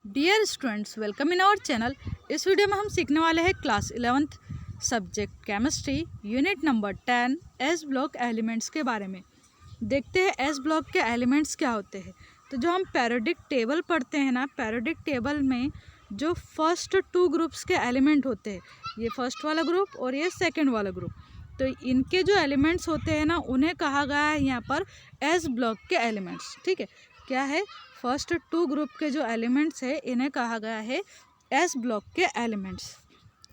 Dear students, welcome in our channel. इस video में हम सीखने वाले हैं class 11th subject chemistry unit number 10 S block elements के बारे में। देखते हैं एस ब्लॉक के एलिमेंट्स क्या होते हैं। तो जो हम पैरियोडिक टेबल पढ़ते हैं ना, पैरियोडिक टेबल में जो फर्स्ट टू ग्रुप्स के एलिमेंट होते हैं, ये फर्स्ट वाला ग्रुप और ये सेकेंड वाला ग्रुप, तो इनके जो एलिमेंट्स होते हैं ना, उन्हें कहा गया है यहाँ पर एस ब्लॉक के एलिमेंट्स। ठीक है, क्या है, फर्स्ट टू ग्रुप के जो एलिमेंट्स है इन्हें कहा गया है एस ब्लॉक के एलिमेंट्स।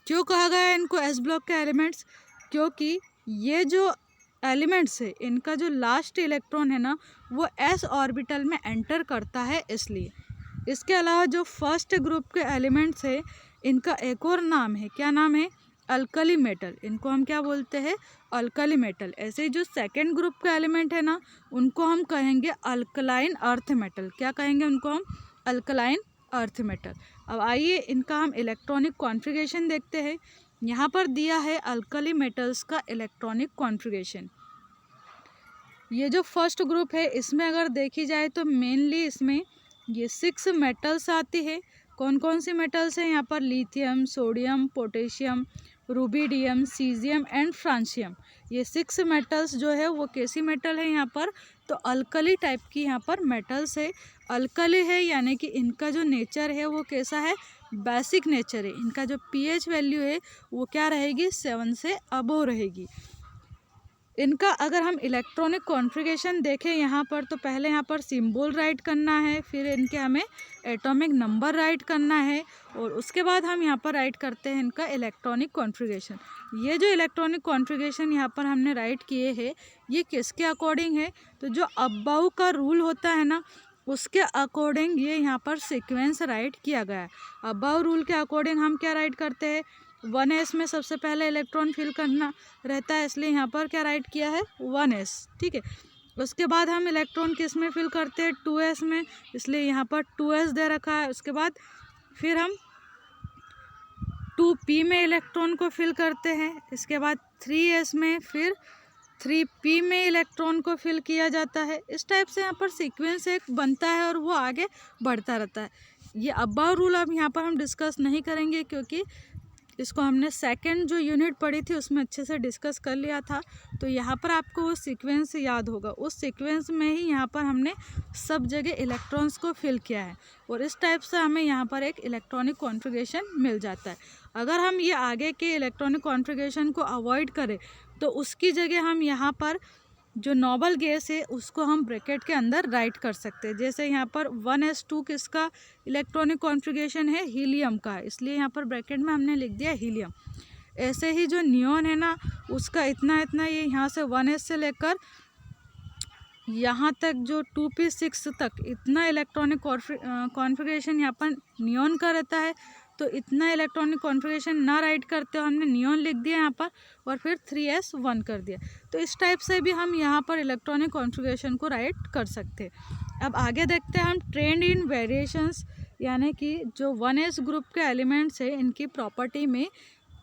क्यों कहा गया है इनको एस ब्लॉक के एलिमेंट्स? क्योंकि ये जो एलिमेंट्स है इनका जो लास्ट इलेक्ट्रॉन है ना, वो एस ऑर्बिटल में एंटर करता है, इसलिए। इसके अलावा जो फर्स्ट ग्रुप के एलिमेंट्स है इनका एक और नाम है, क्या नाम है? Alkali metal. इनको हम क्या बोलते हैं? Alkali metal. ऐसे ही जो सेकेंड ग्रुप का एलिमेंट है ना, उनको हम कहेंगे अल्कलाइन अर्थ मेटल। क्या कहेंगे उनको हम? Alkaline earth metal. अब आइए इनका हम इलेक्ट्रॉनिक कॉन्फ़िगरेशन देखते हैं। यहाँ पर दिया है अल्कली मेटल्स का इलेक्ट्रॉनिक कॉन्फ़िगरेशन। ये जो फर्स्ट ग्रुप है इसमें अगर देखी जाए तो मेनली इसमें ये 6 मेटल्स आती है। कौन कौन सी मेटल्स हैं यहाँ पर? Lithium, sodium, potassium, rubidium, caesium and francium. ये 6 मेटल्स जो है वो कैसी मेटल है यहाँ पर? तो अल्कली टाइप की यहाँ पर मेटल्स है। अल्कली है यानी कि इनका जो नेचर है वो कैसा है? बेसिक नेचर है। इनका जो पीएच वैल्यू है वो क्या रहेगी? 7 से अबोव रहेगी। इनका अगर हम इलेक्ट्रॉनिक कॉन्फ़िगरेशन देखें यहाँ पर, तो पहले यहाँ पर सिंबल राइट करना है, फिर इनके हमें एटॉमिक नंबर राइट करना है, और उसके बाद हम यहाँ पर राइट करते हैं इनका इलेक्ट्रॉनिक कॉन्फ़िगरेशन। ये जो इलेक्ट्रॉनिक कॉन्फ़िगरेशन यहाँ पर हमने राइट किए हैं, ये किसके अकॉर्डिंग है? तो जो अबाउ का रूल होता है ना, उसके अकॉर्डिंग ये यहाँ पर सीक्वेंस राइट किया गया है। अबाउ रूल के अकॉर्डिंग हम क्या राइट करते हैं? 1s में सबसे पहले इलेक्ट्रॉन फिल करना रहता है, इसलिए यहाँ पर क्या राइट किया है? 1s। ठीक है, उसके बाद हम इलेक्ट्रॉन किस में फिल करते हैं? 2s में, इसलिए यहाँ पर 2s दे रखा है। उसके बाद फिर हम 2p में इलेक्ट्रॉन को फिल करते हैं। इसके बाद 3s में, फिर 3p में इलेक्ट्रॉन को फिल किया जाता है। इस टाइप से यहाँ पर सीक्वेंस एक बनता है और वो आगे बढ़ता रहता है। ये अबाउ रूल अब यहाँ पर हम डिस्कस नहीं करेंगे, क्योंकि इसको हमने सेकंड जो यूनिट पढ़ी थी उसमें अच्छे से डिस्कस कर लिया था। तो यहाँ पर आपको वो सीक्वेंस याद होगा, उस सीक्वेंस में ही यहाँ पर हमने सब जगह इलेक्ट्रॉन्स को फिल किया है, और इस टाइप से हमें यहाँ पर एक इलेक्ट्रॉनिक कॉन्फ़िगरेशन मिल जाता है। अगर हम ये आगे के इलेक्ट्रॉनिक कॉन्फ़िगरेशन को अवॉइड करें तो उसकी जगह हम यहाँ पर जो नोबल गैस है उसको हम ब्रैकेट के अंदर राइट कर सकते हैं। जैसे यहाँ पर 1s2 किसका इलेक्ट्रॉनिक कॉन्फ़िगरेशन है? हीलियम का, इसलिए यहाँ पर ब्रैकेट में हमने लिख दिया हीलियम। ऐसे ही जो नियॉन है ना, उसका इतना इतना, ये यहाँ से 1s से लेकर यहाँ तक जो 2p6 तक इतना इलेक्ट्रॉनिक कॉन्फ़िगरेशन यहाँ पर नियॉन का रहता है। तो इतना इलेक्ट्रॉनिक कॉन्फ़िगरेशन ना राइट करते हो, हमने नियॉन लिख दिया यहाँ पर और फिर 3s1 कर दिया। तो इस टाइप से भी हम यहाँ पर इलेक्ट्रॉनिक कॉन्फ़िगरेशन को राइट कर सकते हैं। अब आगे देखते हैं हम ट्रेंड इन वेरिएशंस, यानी कि जो 1s ग्रुप के एलिमेंट्स है इनकी प्रॉपर्टी में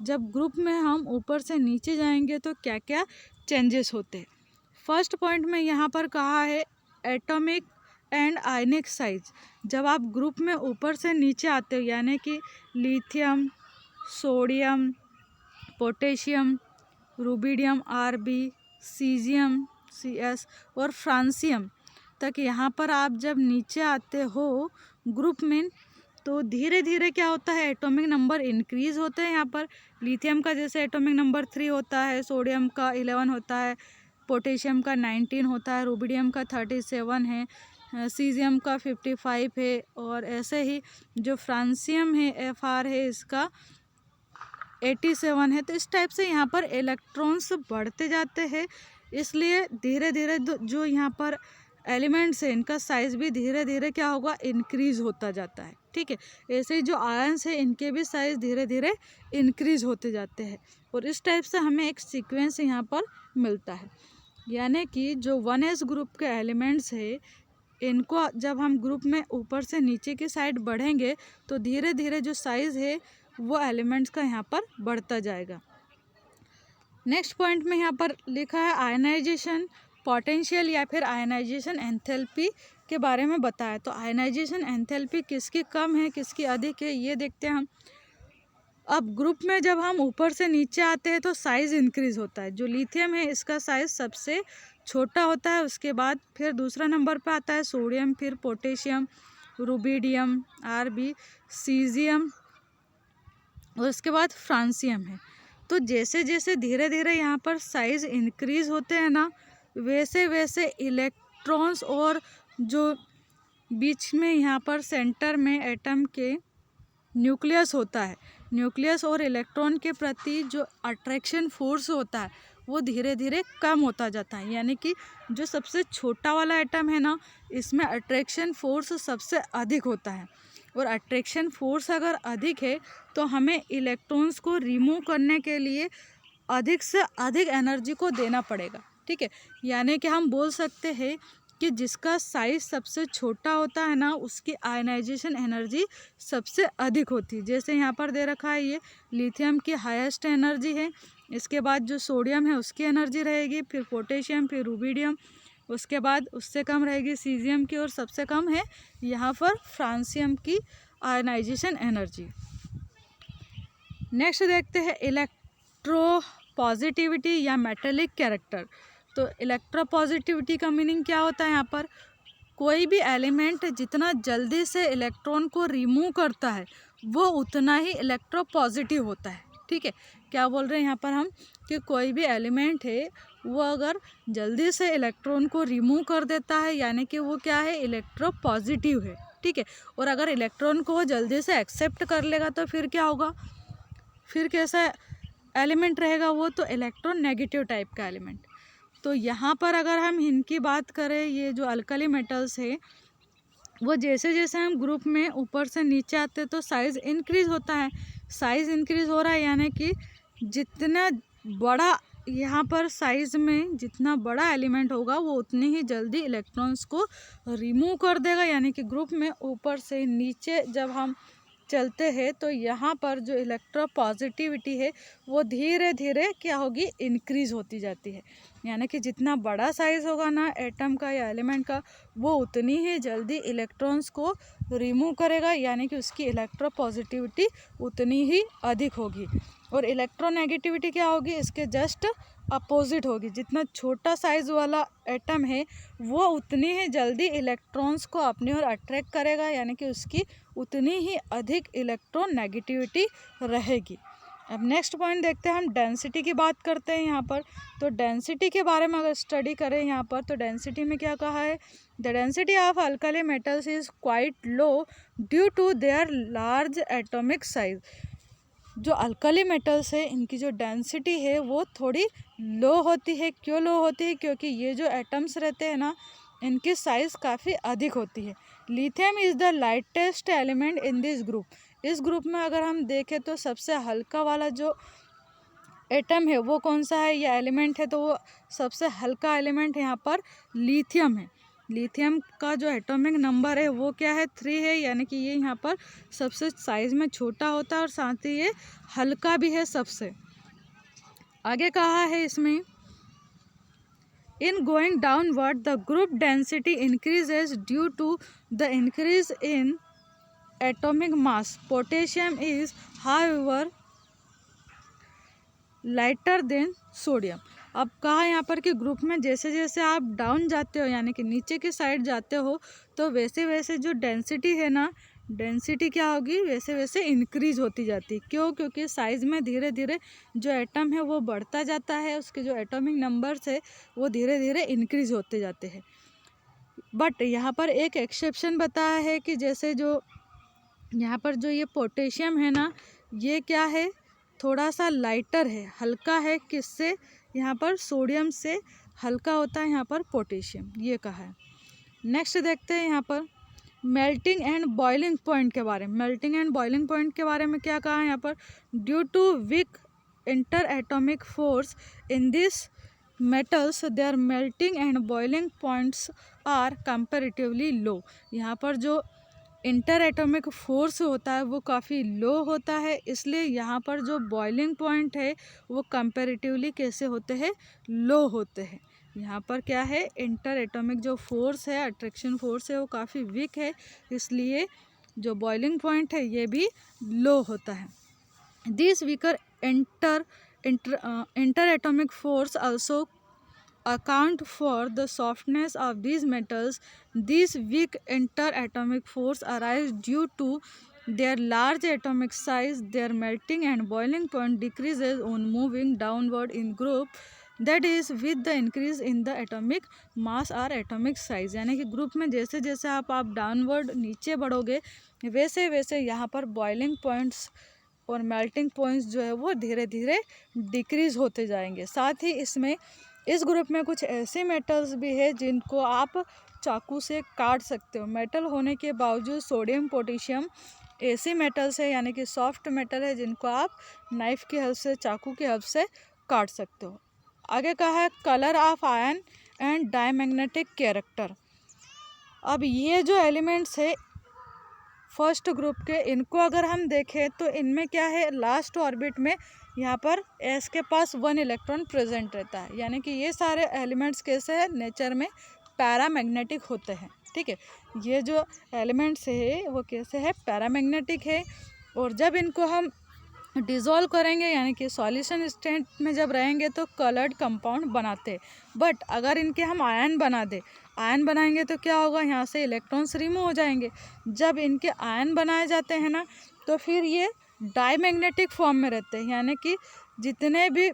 जब ग्रुप में हम ऊपर से नीचे जाएंगे तो क्या क्या चेंजेस होते हैं। फर्स्ट पॉइंट में यहाँ पर कहा है एटॉमिक एंड आयनिक साइज। जब आप ग्रुप में ऊपर से नीचे आते हो, यानी कि lithium, sodium, potassium, rubidium Rb, caesium Cs और फ्रांसियम तक, यहाँ पर आप जब नीचे आते हो ग्रुप में, तो धीरे धीरे क्या होता है? एटॉमिक नंबर इंक्रीज़ होते हैं। यहाँ पर लिथियम का जैसे एटॉमिक नंबर 3 होता है, सोडियम का 11 होता है, पोटेशियम का 19 होता है, रुबिडियम का 37 है, सीजियम का 55 है, और ऐसे ही जो फ्रांसियम है Fr है इसका 87 है। तो इस टाइप से यहाँ पर इलेक्ट्रॉन्स बढ़ते जाते हैं, इसलिए धीरे धीरे जो यहाँ पर एलिमेंट्स है इनका साइज़ भी धीरे धीरे क्या होगा? इंक्रीज़ होता जाता है। ठीक है, ऐसे ही जो आयंस है इनके भी साइज़ धीरे धीरे इंक्रीज़ होते जाते हैं, और इस टाइप से हमें एक सीक्वेंस यहाँ पर मिलता है। यानी कि जो 1s ग्रुप के एलिमेंट्स है इनको जब हम ग्रुप में ऊपर से नीचे की साइड बढ़ेंगे तो धीरे धीरे जो साइज़ है वो एलिमेंट्स का यहाँ पर बढ़ता जाएगा। नेक्स्ट पॉइंट में यहाँ पर लिखा है आयनाइजेशन पोटेंशियल या फिर आयनाइजेशन एंथैल्पी के बारे में बताया। तो आयनाइजेशन एंथैल्पी किसकी कम है किसकी अधिक है ये देखते हैं हम। अब ग्रुप में जब हम ऊपर से नीचे आते हैं तो साइज़ इंक्रीज़ होता है। जो लिथियम है इसका साइज़ सबसे छोटा होता है, उसके बाद फिर दूसरा नंबर पे आता है सोडियम, फिर पोटेशियम, रुबिडियम, आरबी, सीजियम और उसके बाद फ्रांसियम है। तो जैसे जैसे धीरे धीरे यहाँ पर साइज़ इंक्रीज़ होते हैं ना, वैसे वैसे इलेक्ट्रॉन्स और जो बीच में यहाँ पर सेंटर में एटम के न्यूक्लियस होता है, न्यूक्लियस और इलेक्ट्रॉन के प्रति जो अट्रैक्शन फोर्स होता है वो धीरे धीरे कम होता जाता है। यानी कि जो सबसे छोटा वाला एटम है ना, इसमें अट्रैक्शन फोर्स सबसे अधिक होता है। और अट्रैक्शन फोर्स अगर अधिक है तो हमें इलेक्ट्रॉन्स को रिमूव करने के लिए अधिक से अधिक एनर्जी को देना पड़ेगा। ठीक है, यानी कि हम बोल सकते हैं कि जिसका साइज़ सबसे छोटा होता है ना, उसकी आयनाइजेशन एनर्जी सबसे अधिक होती है। जैसे यहाँ पर दे रखा है, ये लिथियम की हाईएस्ट एनर्जी है, इसके बाद जो सोडियम है उसकी एनर्जी रहेगी, फिर पोटेशियम, फिर रुबिडियम, उसके बाद उससे कम रहेगी सीजियम की, और सबसे कम है यहाँ पर फ्रांसियम की आयनाइजेशन एनर्जी। नेक्स्ट देखते हैं इलेक्ट्रो पॉजिटिविटी या मेटेलिक कैरेक्टर। तो इलेक्ट्रोपॉजिटिविटी का मीनिंग क्या होता है? यहाँ पर कोई भी एलिमेंट जितना जल्दी से इलेक्ट्रॉन को रिमूव करता है वो उतना ही इलेक्ट्रोपॉजिटिव होता है। ठीक है, क्या बोल रहे हैं यहाँ पर हम कि कोई भी एलिमेंट है वो अगर जल्दी से इलेक्ट्रॉन को रिमूव कर देता है यानी कि वो क्या है, इलेक्ट्रोपॉजिटिव है। ठीक है, और अगर इलेक्ट्रॉन को वो जल्दी से एक्सेप्ट कर लेगा तो फिर क्या होगा, फिर कैसा एलिमेंट रहेगा वो, तो इलेक्ट्रोनेगेटिव टाइप का एलिमेंट। तो यहाँ पर अगर हम इनकी बात करें, ये जो अल्कली मेटल्स है वो जैसे जैसे हम ग्रुप में ऊपर से नीचे आते हैं तो साइज़ इंक्रीज़ होता है। साइज़ इंक्रीज़ हो रहा है यानी कि जितना बड़ा यहाँ पर साइज़ में जितना बड़ा एलिमेंट होगा वो उतनी ही जल्दी इलेक्ट्रॉन्स को रिमूव कर देगा। यानी कि ग्रुप में ऊपर से नीचे जब हम चलते हैं तो यहाँ पर जो इलेक्ट्रोपॉजिटिविटी है वो धीरे धीरे क्या होगी, इंक्रीज़ होती जाती है। यानी कि जितना बड़ा साइज़ होगा ना एटम का या एलिमेंट का, वो उतनी ही जल्दी इलेक्ट्रॉन्स को रिमूव करेगा, यानी कि उसकी इलेक्ट्रोपॉजिटिविटी उतनी ही अधिक होगी। और इलेक्ट्रोनेगेटिविटी क्या होगी, इसके जस्ट अपोजिट होगी। जितना छोटा साइज़ वाला एटम है वो उतनी ही जल्दी इलेक्ट्रॉन्स को अपनी ओर अट्रैक्ट करेगा, यानी कि उसकी उतनी ही अधिक इलेक्ट्रोनेगेटिविटी रहेगी। अब नेक्स्ट पॉइंट देखते हैं, हम डेंसिटी की बात करते हैं यहाँ पर। तो डेंसिटी के बारे में अगर स्टडी करें यहाँ पर, तो डेंसिटी में क्या कहा है, the density of alkali metals is quite low due to their large atomic size. जो अल्कली मेटल्स है इनकी जो डेंसिटी है वो थोड़ी लो होती है। क्यों लो होती है? क्योंकि ये जो एटम्स रहते हैं ना, इनकी साइज़ काफ़ी अधिक होती है। Lithium is the lightest element in this group. इस ग्रुप में अगर हम देखें तो सबसे हल्का वाला जो एटम है वो कौन सा है या एलिमेंट है, तो वो सबसे हल्का एलिमेंट यहाँ पर लिथियम है। लिथियम का जो एटॉमिक नंबर है वो क्या है, 3 है, यानी कि ये यहाँ पर सबसे साइज़ में छोटा होता है और साथ ही ये हल्का भी है सबसे। आगे कहा है इसमें, in going downward the group density increases due to the increase in atomic mass. Potassium is however lighter than sodium. अब कहा यहाँ पर कि ग्रुप में जैसे जैसे आप डाउन जाते हो यानी कि नीचे की साइड जाते हो तो वैसे वैसे जो डेंसिटी है ना, डेंसिटी क्या होगी, वैसे वैसे इंक्रीज होती जाती है। क्यों? क्योंकि साइज़ में धीरे धीरे जो एटम है वो बढ़ता जाता है, उसके जो एटॉमिक नंबर्स है वो धीरे धीरे इंक्रीज होते जाते हैं। बट यहाँ पर एक एक्सेप्शन बताया है कि जैसे जो यहाँ पर जो ये पोटेशियम है ना, ये क्या है, थोड़ा सा लाइटर है, हल्का है, किससे, यहाँ पर सोडियम से हल्का होता है यहाँ पर पोटेशियम, ये कहा है। नेक्स्ट देखते हैं यहाँ पर मेल्टिंग एंड बॉइलिंग पॉइंट के बारे में। मेल्टिंग एंड बॉइलिंग पॉइंट के बारे में क्या कहा है यहाँ पर, due to weak inter atomic force in this metals their melting and boiling points are comparatively low. यहाँ पर जो इंटर एटॉमिक फोर्स होता है वो काफ़ी लो होता है, इसलिए यहाँ पर जो बॉइलिंग पॉइंट है वो कंपैरेटिवली कैसे होते हैं, लो होते हैं। यहाँ पर क्या है, इंटर एटॉमिक जो फोर्स है, अट्रैक्शन फोर्स है, वो काफ़ी वीक है, इसलिए जो बॉइलिंग पॉइंट है ये भी लो होता है। This weaker inter atomic force also account for the softness of these metals. These weak interatomic force arise due to their large atomic size. Their melting and boiling point decreases on moving downward in group, that is with the increase in the atomic mass or atomic size. यानी कि group में जैसे जैसे आप downward नीचे बढ़ोगे वैसे वैसे यहाँ पर बॉइलिंग पॉइंट्स और मेल्टिंग पॉइंट्स जो है वो धीरे धीरे डिक्रीज होते जाएंगे। साथ ही इसमें इस ग्रुप में कुछ ऐसे मेटल्स भी है जिनको आप चाकू से काट सकते हो। मेटल होने के बावजूद सोडियम पोटेशियम ऐसे मेटल्स है, यानी कि सॉफ्ट मेटल है, जिनको आप नाइफ की हेल्प से, चाकू की हेल्प से काट सकते हो। आगे का है colour of ion and diamagnetic character. अब ये जो एलिमेंट्स है फर्स्ट ग्रुप के, इनको अगर हम देखें तो इनमें क्या है, लास्ट ऑर्बिट में यहाँ पर एस के पास 1 इलेक्ट्रॉन प्रेजेंट रहता है। यानी कि ये सारे एलिमेंट्स कैसे हैं, नेचर में पैरामैग्नेटिक होते हैं। ठीक है, ये जो एलिमेंट्स है वो कैसे है, पैरामैग्नेटिक है। और जब इनको हम डिज़ोल्व करेंगे, यानी कि सॉल्यूशन स्टेट में जब रहेंगे तो कलर्ड कंपाउंड बनाते। बट अगर इनके हम आयन बना दें, आयन बनाएंगे तो क्या होगा, यहाँ से इलेक्ट्रॉन्स रिमूव हो जाएंगे। जब इनके आयन बनाए जाते हैं ना, तो फिर ये डाईमैग्नेटिक फॉर्म में रहते हैं, यानी कि जितने भी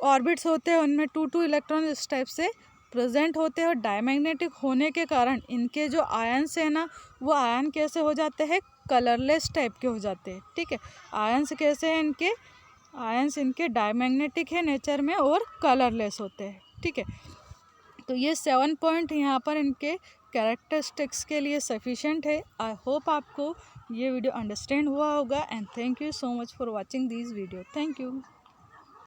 ऑर्बिट्स होते हैं उनमें 2 इलेक्ट्रॉन इस टाइप से प्रेजेंट होते हैं। और डाईमैग्नेटिक होने के कारण इनके जो आयन्स है ना, वो आयन कैसे हो जाते हैं, कलरलेस टाइप के हो जाते हैं। ठीक है, आयन्स कैसे हैं इनके, आयन्स इनके डाईमैग्नेटिक है नेचर में और कलरलेस होते हैं। ठीक है, तो ये 7 पॉइंट यहाँ पर इनके कैरेक्टरिस्टिक्स के लिए सफिशेंट है। आई होप आपको ये वीडियो अंडरस्टैंड हुआ होगा, and thank you so much for watching this video. Thank you.